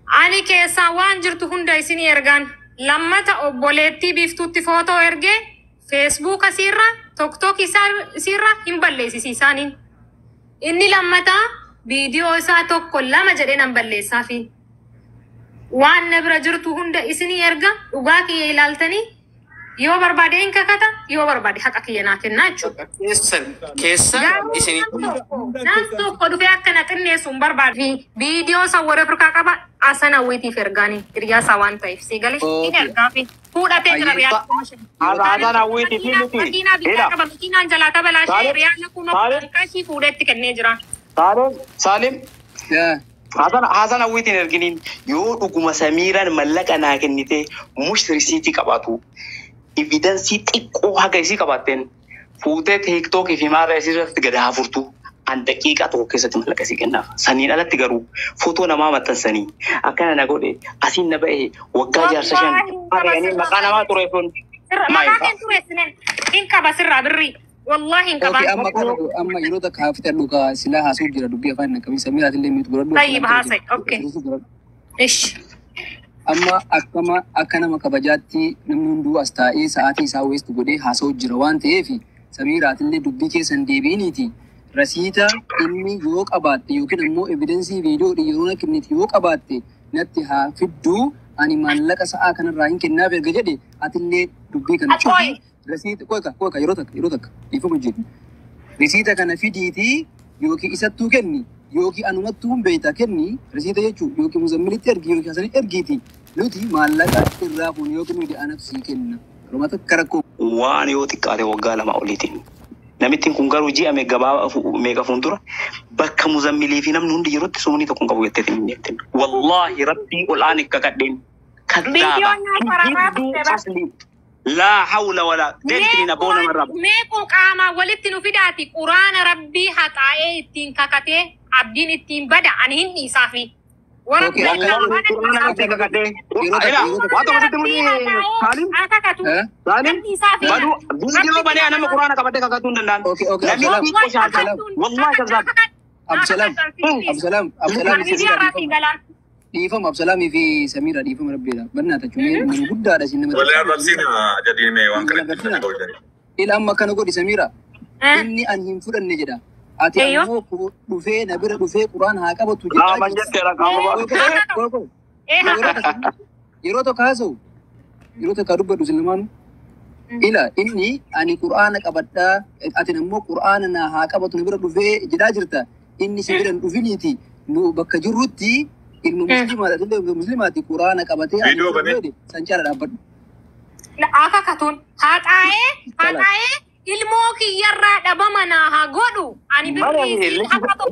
Ani keessa waan jirtu hunda isin ergan lammata obboleettii biftuutti footoo erge Facebook asirra TikTok isirra hin balleessisiisaanin. Inni lammata viidiyoo isaa tokko lama jedhee nan balleessaafi. Waan na bira jirtu hunda isin erga dhugaa kiyya ilaaltanii yoo barbaade hin kakata yoo barbaade haqa kiyya naa kennaa jechuudha. Keessa isin Naan tokko dhufee akkana xinneessu hin barbaade. Viidiyoo isaa warra Afrikaa qaba asana wayitiif ergaanii hiriyaa isaa waan ta'eef si galee hin ergaafi. Fuudhatee jira riyaa. Asana wayitiif miti. Makiinaa bitaa qaba makiinaan jalaa tabalaashee riyaa kuma qarqashii fuudhetti kennee jira. Salim. Hasan awwitiin erginiin yoo dhuguma Samiiraan mallaqa naa kennite mushrisiitii qabaatu evidensii xiqqoo haga isii qabaatteen fuutee TikTok fi maara isirratti gad haafurtu an daqiiqaa tokko keessatti mallaqa isii kennaaf. Saniin alatti garuu footoo namaa maxxansanii akkana na godhe asiin na ba'e waggaa jaarsa shan maqaa namaa xureessuun. Maqaa keen xureessinen hin qaba sirraa birrii. والله إنك أما يرودا كافيتر لوكا سلاح سوق جرا دبي أفان كمي سميرات اللي متبرد طيب هاسي أوكي إيش أما أكنا ما كبجاتي نمندو أستائي ساعتي ساويس تقولي هاسوق جروان تيفي سميرات اللي دبي كيسن ديبينيتي رسيتا إني يوك أباتي يمكن أمو إفيدنسي فيديو ريونا كنيت يوك أباتي نتها في الدو أني مالك ساعة كان راين كنا في الجدي أتلي دبي كان شوفي رسيت كوكا يروتك يفهم جد رسيتا كان في ديتي يوكي إساتو كني يوكي أنومتهم بيتا كني رسيتا يجو يوكي مزملي ترجي يوكي حسني أرجيتي لوتي مالك الرافون يوكي مودي أنا بسيكنا رماتك كركو وان يوتي كاره وقال ما أوليتين نمتين كونغارو جي أمي غبا ميغا فوندورا بك مزملي في نم نوندي يروت سومني تكون غبو يتتين يتين والله ربي الآن كقدين كذابا لا حول ولا دلتني نبونا من رب ميكو قاما ولتنو فداتي قرآن ربي حتى التين كاكته عبدين التين بدأ عنهن إصافي وربي ديفهم أبسلامي في سميرة ديفهم ربنا بنا تجمعين من قدر على سينما ولا ربنا جديد ما وانكر إلى أما كانوا قولي سميرة إني أنهم فرن نجدا أتي أمو دفع نبرة دفع قرآن هاكا بتوجد من جد كلا يروتو كاسو يروتو كاروبا دوسلمان إلى إني أني قرآن كبدا أتي نمو قرآن هاكا بتوجد نبرة دفع جدا جرتا إني سميرة دفنيتي نو بكجروتي المسلمات القرآن كبتي سنجار رابط لا أكاكتون هاتاي الموك يرى دبمنا هاغودو أني بيري أكاكتون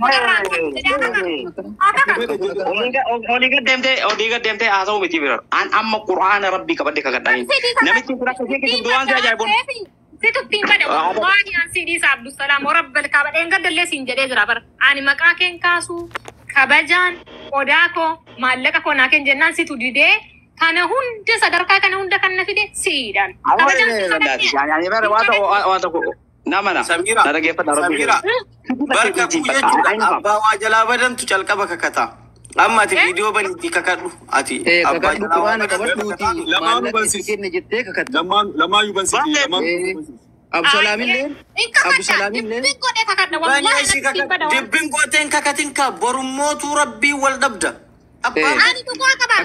أوليغا دمتي أعزو متي بيرر أما قرآن ربي كبدي كغداين نمتي قرآن كيكي دوان سيا جايبون ستوتين بدا والله يا سيدي عبد السلام ورب الكعبة إنك دللي سنجري جرابر أني مكاكين كاسو kabajan odako mallaka ko naken jennan situ dide kana hunde sadarka kana hunde kan nafide sidan kabajan yani bare wata ko namana Samira narage fa darabi barka kuya abba wajala badan tu calka baka kata amma ti video bani ti kakadu ati abba Qur'ana kabatuti lama bansi kenne jette kakat lama yubansi lama Abu Salamin len dibbin goten kakatin ka borumotu rabbi wal dabda abba ani to ko kabar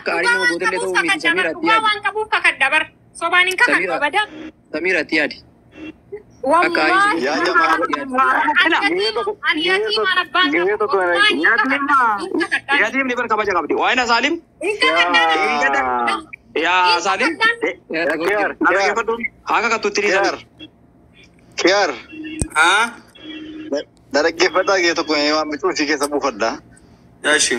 wan kabu kakat dabar sobanin kakat bada Samira tiadi wallahi ya jamaah ya tim ni berkabaja kabdi wa ina Salim ya Salim ya haga katutri Kiar, dari kefada gitu kau yang ambil tu sikit sabu fada. ya shi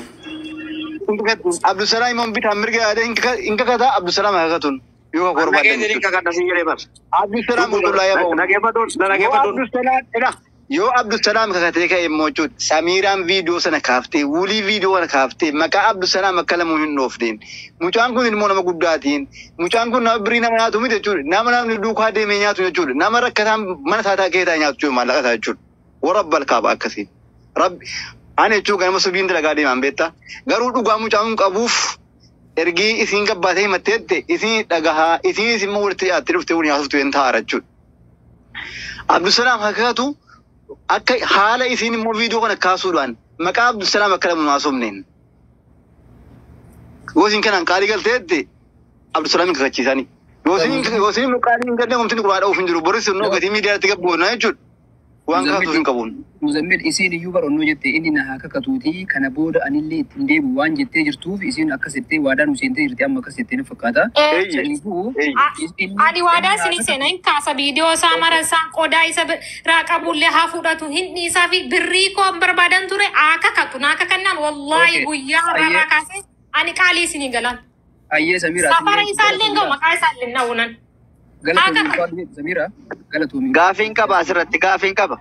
Abdul Salam imam bit Amerika ada ingka kata Abdul Salam agak tun. Yoga korban. Nagay din kakata single bar. Abdul Salam betul lah ya bang. Nagay pa doon. Abdul Salam, yo Abdul Salam kakata kaya mocut. Samiran video sana kafte, Wuli video sana kafte. Maka Abdul Salam makala muhin nofdin. Mucaan kun ilmu nama guddatin. Mucaan kun nama beri nama nyatu mite curi. Nama duka de me nyatu curi. Nama rakkatam mana tata kita nyatu curi malah kata curi. Warabbal kaaba akasi. Rabb ane cuka nama subin dalaga de mambeta. Garu duga mucaan kabuf. ergi isin gabbaatee himatteette isin dhagahaa isin immoo walitti dhiyaattee dhuftee waliin haasoftu hin ta'a jechuudha. Abdusalaam hakatu akka haala isin immoo viidiyoo kana kaasuudhaan maqaa Abdusalaam akka lamu haasofneen. Yoo isin kanaan qaalii galteette Abdusalaam kakachiisanii. Yoo isin qaalii hin galle homtiin quraadhaa ofiin jiru boris innoo gatii miidiyaatti gabboonnaa jechuudha. Waan kaasuuf hin qabuun. Muzammil isin iyyuu barannoo jettee inni na haa kakatuuti kana booda anillee ittiin deebi'u waan jettee jirtuuf isin akkas jettee waadaan nu seentee jirti amma akkas jettee na fakkaata. Ani waadaa isin seena hin kaasa viidiyoo isaa mara isaa qodaa isa irraa qabullee haa fudhatu hin dhiisaa fi birrii koo barbaadan ture haa kakatu naa kakannaan wallaahi guyyaa irraa kaasee ani qaalii isinii galan. Ayyee Samiraa. Safara isaallee hin ga'u maqaa isaallee na'uunan. Galatoomi Samiraa. Galatoomi. Gaafiin qaba asirratti gaafiin qaba.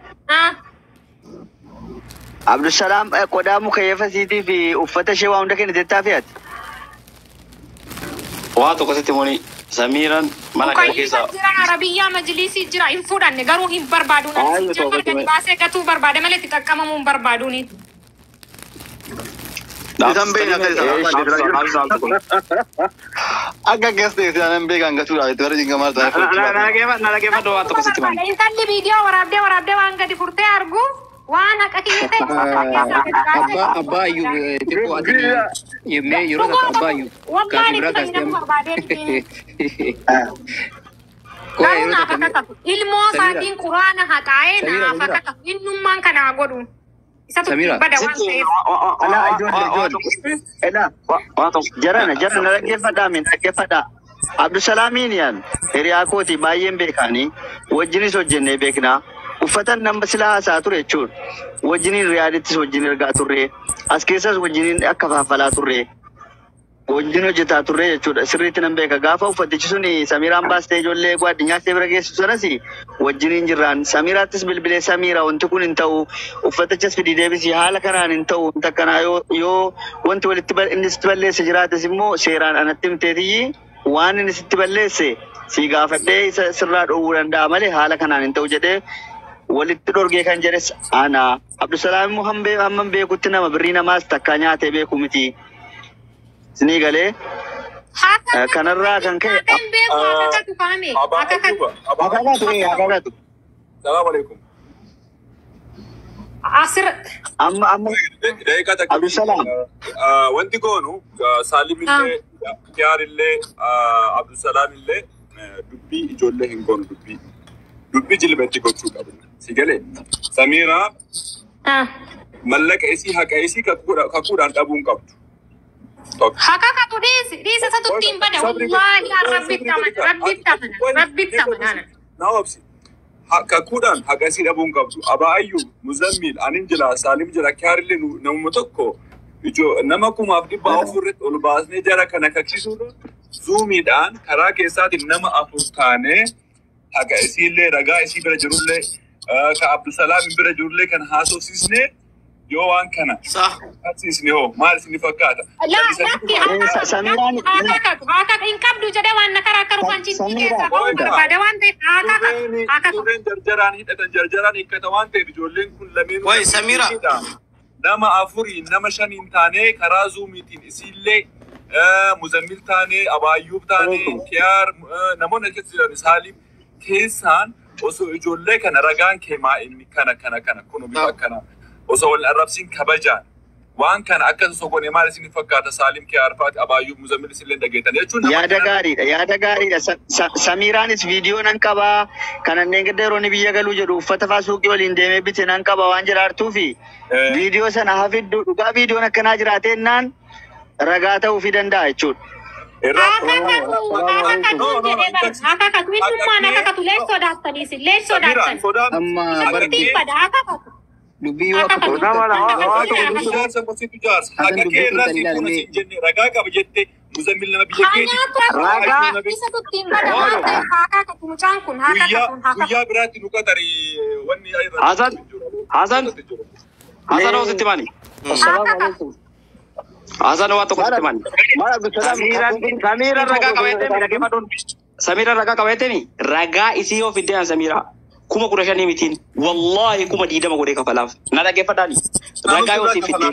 Abdusalaam qodaa mukayyee fasiitii fi uffata ishee waa hunda kenniteettaa fe'ate. Waa tokko sitti muni Samiiraan mana kana keessa. Jira Arabiyyaa majlisii jira hin fudhanne garuu hin barbaaduun. Gadi baasee gatuu barbaade malee itti qaqqabamuu hin barbaaduuni. Isan beekan akka akka geesse isaan beekan gatuudha itti warra jingamaa ta'e. Nalageeffadhu waa tokko sitti muni. Intalli viidiyoo waraabdee waan gadi furtee argu. Waan akka kiyyate abbaa iyyuu xiqqoo ati yemmee yeroo takka abbaa iyyuu gaafi biraa kaasitee ilmoo isaatiin quraana haxaa'ee naaf akka ta'u innummaan kana godhu isa tokko bada waan ta'eef. Jarana dhaggeeffadhaa min dhaggeeffadhaa. Abdusalaamiin yaan hiriyaa kooti baay'een beekanii wajjinis hojjennee beeknaa. Uffatan nama silaa haasaa ture jechuudha. Wajjiniin riyaadittis wajjin ergaa turre. As keessas wajjiniin akka faafalaa turre. Wajjin hojjetaa turre jechuudha. Sirriitti nan beeka. Gaafa uffatichi sun Samiiraan baastee ijoollee addunyaatti bira geessu sanas wajjiniin jirraan. Samiiraattis bilbilee Samiira wanti kun hin ta'u. Uffatichas fidii deebisii haala kanaan hin ta'u. Wanta kanaa yoo wanti inni sitti balleesse jiraates immoo seeraan anatti himteetii waan inni sitti balleesse si gaafadhee isa sirraa dhoowwuu danda'a malee haala kanaan hin ta'u jedhee walitti dhorgee kan jedhes ana Abdusalaam immoo hamman beekutti nama birrii namaas takkaa nyaatee beeku miti. Isinii galee kanarraa kan ka'e. Akakatu. Salaam alaikum. Amma Abdusalaam. Wanti goonu Saalimillee Kiyaarillee Abdusalaamillee dubbii ijoollee hin goonu dubbii jilbeetti gochuu qabu. Si galee Samiiraa mallaqa isii haqa isii kakuudhaan dhabuun qabdu. Haqa katu dhiisi isa tuttiin bada wallaahi rabbitti amana. Naa obsi kakuudhaan haqa isii dhabuun qabdu. Abaayyuu Muzammil anin jira Saalim jira Kiyaarillee namuma tokko nama 1,400 ol baasnee jara kana kaksisuudha. Zuumiidhaan karaa keessaatiin nama 4 taanee haqa isiillee ragaa isii bira jirullee ka Abdusalaam bira jirullee kan haasofsiisnee yoo waan kana haasofsiisne hoo maal isin fakkaata? Haqa hin qabdu jedhee waan na karaakkaru kan cintii keessa barbaada waan ta'eef haqa jarjaraan hidhatan jarjaraan hiikkata waan ta'eef ijoolleen kun lameen Wai Samira. nama 4 nama 5 taanee karaa zuumiitiin isiillee Muzammil taanee Abaayyuub taanee Kiyaar namoonni achi jiran Saalim keessaan osoo ijoollee kana ragaan keemaa inni kana kun akkana osoo wal arrabsiin kabajaan waan kana akkas osoo goone maal isin fakkaata Saalim Kiyaar faati Abaayyuub Muzammil isillee dhageettan jechuun yaada gaariidha. Samiiraanis viidiyoo nan qabaa kananneen gadda yeroo inni biyya galuu jedhu uffata faasuuqii waliin deemee bite nan qaba waan jiraartuu fi viidiyoo sana hafiddu dhugaa viidiyoon akkanaa jiraatennaan ragaa ta'uu fi danda'a jechuudha. dubbii yoo akka ragaa qaba jettee Muzammil nama biyya guyyaa biraatti nu qatari wanni Hasan oositti mani. Hasan waa tokko sitti mani. Samiiraan ragaa qabeetemi dhaggeeffaduun. Samiiraan ragaa qabeetemi ragaa isii yoo fiddeen Samiiraa. kuma kudha shanii mitiin wallahi kuma diidama godhee kafalaaf na dhaggeeffadhaani ragaa yoo siif fidde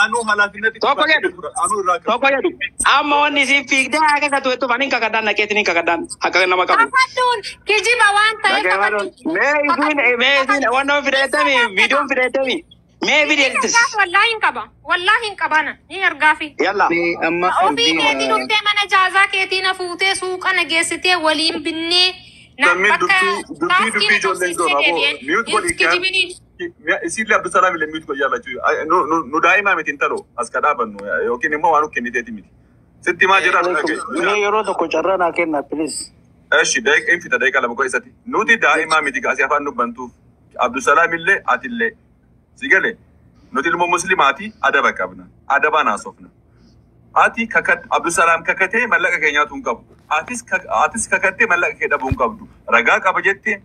Anu halafinati. tokko jedhu amma wanni siif fiigdee akka katuutu manin kakadaan naqeetiniin kakadaan akka nama qabu. Afaduun kijiba waan ta'eef mee isin wannan fideetami viidiyoon fideetami mee fideettis. Wallahi hin qabana ni argaafi. Yalla. Amma Ofii keetii dhuftee mana jaazaa keetii na fuutee suuqa na geessitee waliin binnee na bakka Dubbii ijoolleen goora mute godhi kan isin Abdusalaam illee mute godhi yaallachuu nu daa'imaa miti hin taloo as ka dhaabannu yookiin immoo waan kenniteeti miti. Sitti maa jira yeroo tokko carraa naa kenna please. Eshi daqiiqaa fita daqiiqaa lama qo'isati nuti daa'imaa miti gaasii afaan dubbantuuf Abdusalaam illee ati illee si galee nuti ilmoo muslimaati adaba qabna adabaan haasofna. Ati kakat Abdusalaam kakatee mallaqa keenyaatu hin qabu. Atis kakattee mallaqa kee dhabuu hin qabdu. Ragaa qaba jettee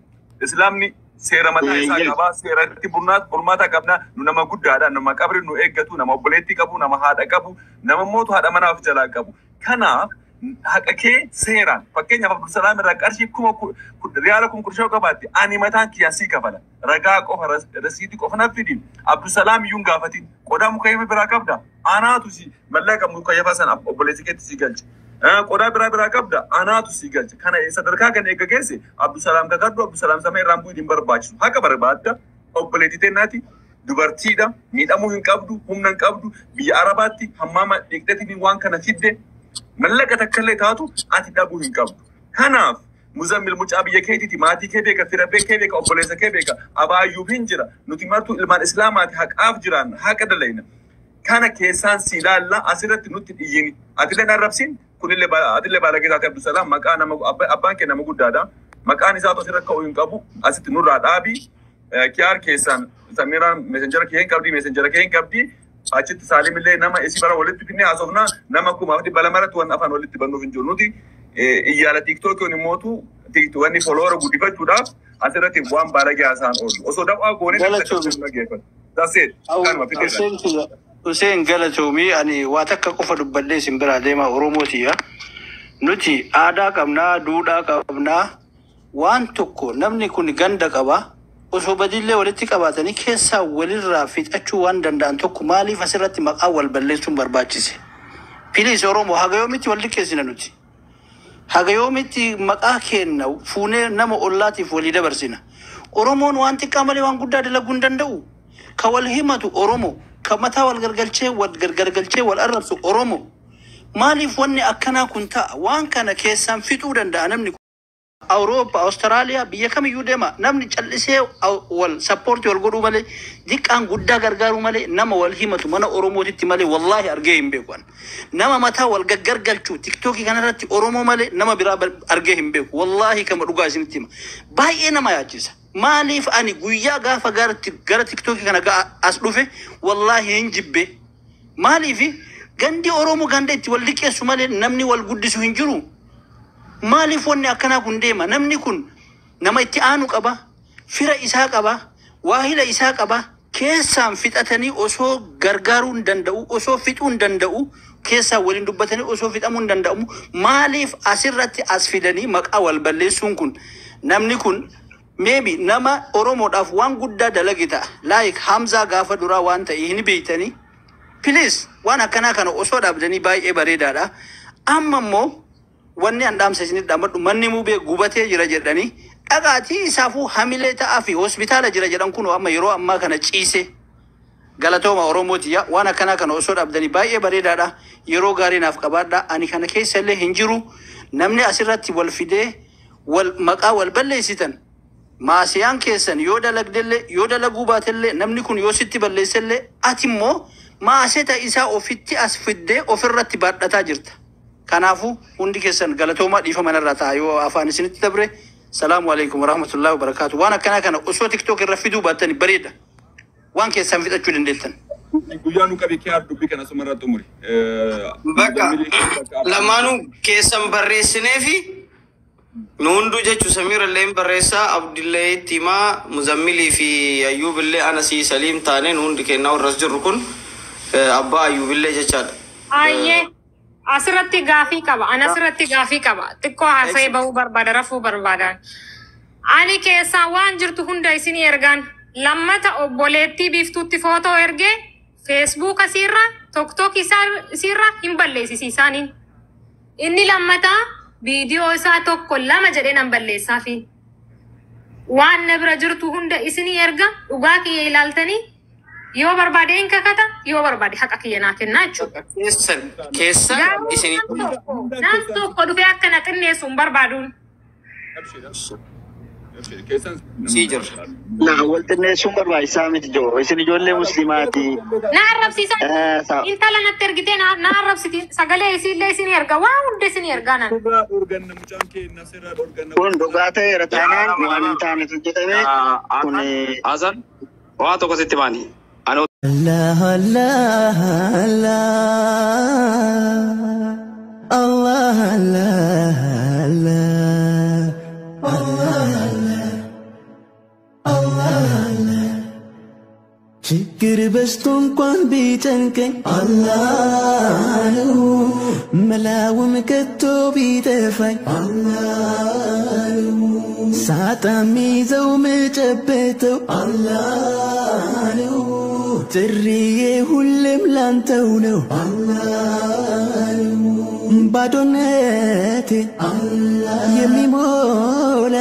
Islaamni seera mataa isaa qaba. Seeratti bulmaata qabna. Nu nama guddaadha. Nama qabri nu eeggatu. Nama obboleettii qabu. Nama haadha qabu. Nama mootu haadha manaaf jalaa qabu. Kanaaf haqa kee seeraan fakkeenyaaf Abdusalaam irraa qarshii riyaala 10,000 qabaatti ani mataan kiyaasii kafala. Ragaa qofa rasiitii qofa na fidi. Abdusalaam iyyuu gaafatiin qodaa mukayyaba biraa qabda. Anaatu si mallaqa mukayyaba sana obboleettii keetti si galche. Qodaa biraa qabda anaatu si galche. Kana sadarkaa kan eegga geesse Abdusalaam kakaddu Abdusalaam sama irraan bu'uu hin barbaachisu. Haqa barbaadda obboleettii teennaati dubartiidha miidhamuu hin qabdu humna hin qabdu biyya Arabaatti hammaama dhiqxetiin waan kana fidde mallaqa takkallee taatu ati dhabuu hin qabdu. Kanaaf Muzammil mucaa biyya keetiiti maatii kee beeka fira kee beeka obboleessa kee beeka abaayyuuf hin jira nuti martuu ilmaan islaamaati haqaaf jiraanna haqa dalayna. Kana keessaan si ilaalla asirratti nutti dhiyyini atilee arrabsiin kunillee atilee baalagee taate Abdusalaam maqaa nama abbaan kee nama guddaadha maqaan isaa osoo irratti ka'uu hin qabu asitti nurraa dhaabii kiyaar keessaan Samiraan mesenjera kee hin qabdi mesenjera kee hin qabdi achitti Saalim illee nama isii bara walitti finnee haasofnaa nama kuma afti balamarratti waan afaan walitti bannuuf hin jiru nuti iyyaala tiktookiin immootu wanni follower guddifachuudhaaf asirratti waan baalagee haasaan oolu osoo dhabaa goonee dhageeffatu. That's it. Kanuma fiteedha. Hussein galatoomii ani waa takka qofa dubbadhee isin biraa deemaa Oromootiya. Nuti aadaa qabnaa, duudhaa qabnaa, waan tokko namni kun ganda qaba. Osoo badillee walitti qabaatanii keessaa walirraa fixachuu waan danda'an tokko maaliif asirratti maqaa wal balleessuun barbaachise? Piliis Oromoo haga yoomitti wal liqeessina nuti? Haga yoomitti maqaa kenna fuunee nama ollaatiif walii dabarsina? Oromoon waan xiqqaa malee waan guddaa dalaguu hin danda'u. Ka wal himatu Oromoo. Kamataa wal gargalchee wal arrabsu Oromoo. Maaliif wanni akkanaa kun ta'a? Waan kana keessaan fixuu danda'a namni kun. Awurooppaa, Awustiraaliyaa biyya kamiyyuu deema namni callisee wal sappoortii wal godhuu malee diqqaan guddaa gargaaruu malee nama wal himatu mana Oromootitti malee wallaahi argee hin beeku. Nama mataa wal gargalchuu tiktookii kanarratti Oromoo malee nama biraa argee hin beeku. Wallaahi kama dhugaa isinitti hima. Baay'ee nama yaachisa. Maaliif ani guyyaa gaafa gara tiktookii kana as dhufe wallaahi hin jibbe. Maaliif gandi Oromoo ganda itti wal liqeessu malee namni wal guddisu hin jiru. Maaliif wanni akkanaa kun deema? Namni kun nama itti aanu qaba, fira isaa qaba, waahila isaa qaba. Keessaan fixatanii osoo gargaaruu hin danda'u, osoo fixuu hin danda'u, keessaan waliin dubbatanii osoo fixamuu hin danda'u. Maaliif asirratti as fidanii maqaa wal balleessuun kun? Namni kun maybe nama Oromoodhaaf waan guddaa dalage ta'a. Like Hamzaa gaafa duraa waan ta'e hin beeytanii. Please waan akkanaa kana osoo dhaabdanii baay'ee bareedaadha. Amma immoo wanni an dhaamsa isinit dhaamadhu manni muubee gubatee jira jedhanii dhagaatii isaafuu hamilee ta'aa fi hospitaala jira jedhan kun amma yeroo ammaa kana ciise galatooma Oromootiya waan akkanaa kana osoo dhaabdanii baay'ee bareedaadha. Yeroo gaarii naaf qabaadha. Ani kana keessa illee hin jiru. Namni asirratti wal fidee maqaa wal balleessitan maasiyaan keessan yoo dalagdellee yoo dalaguu baatellee namni kun yoo sitti balleessellee ati immoo maaseta isaa ofitti as fiddee ofirratti baadhataa jirta. Kanaafuu hundi keessan galatoomaa dhiifa manarraa ta'a yoo afaan isinitti dabre. Salaamu alaikum warahmatullahi wabarakatuh. Waan akkanaa kana osoo tiktook irra fiduu baattani bareeda. Waan keessan fixachuu dandeettan. Guyyaa nu qabe kee dubbii kana sumarratti umuri. Bakka lamaanuu keessan barreessinee fi nu hunduu jechuu Samiira illee barreessaa Abdillee Timaa Muzammilii fi Ayyuubillee Anasii Saliim taanee nu hundi kennaa warras jirru kun abbaa Ayyuubillee jechaadha. Ayyee asirratti gaafii qaba. Ana asirratti gaafii qaba. Xiqqoo haasa'ee bahuu barbaada rafuu barbaadan. Ani keessa waan jirtu hunda isin ergan lammata obboleettii biftuutti footoo erge Facebook asirra TikTok isirra hin balleessisiisaanin. Inni lammata viidiyoo isaa tokko lama jedhee nan balleessaafi. Waan na bira jirtu hunda isin erga dhugaa kiyya ilaaltanii yoo barbaade hin kakata yoo barbaade haqa kiyya naa kennaa jechuudha. Keessan isin Naan tokko dhufee akka na xinneessu hin barbaaduun. Sijir. Nah, waltene sumber wa Islamit jo. Isin ijoollee muslimaati. Na arrabsiisa. Intala natti ergitee na arrabsiti sagalee isillee isin erga waa hunda isin ergaanan. Kun dhugaa ta'eera taanaan waan hin taane jedhame kun Azan waa tokko sitti maani. Allah Allah Allah Allah Allah Allah ችግር በስቶ እንኳን ቢጨንቀኝ አላህ ነው መላውም ከቶ ቢጠፋኝ አላህ ነው ሳጣ ሚይዘው መጨበጠው አላህ ነው ጥሪዬ ሁሌም ላንተው ነው አላህ ነው ባዶነቴ የሚሞላ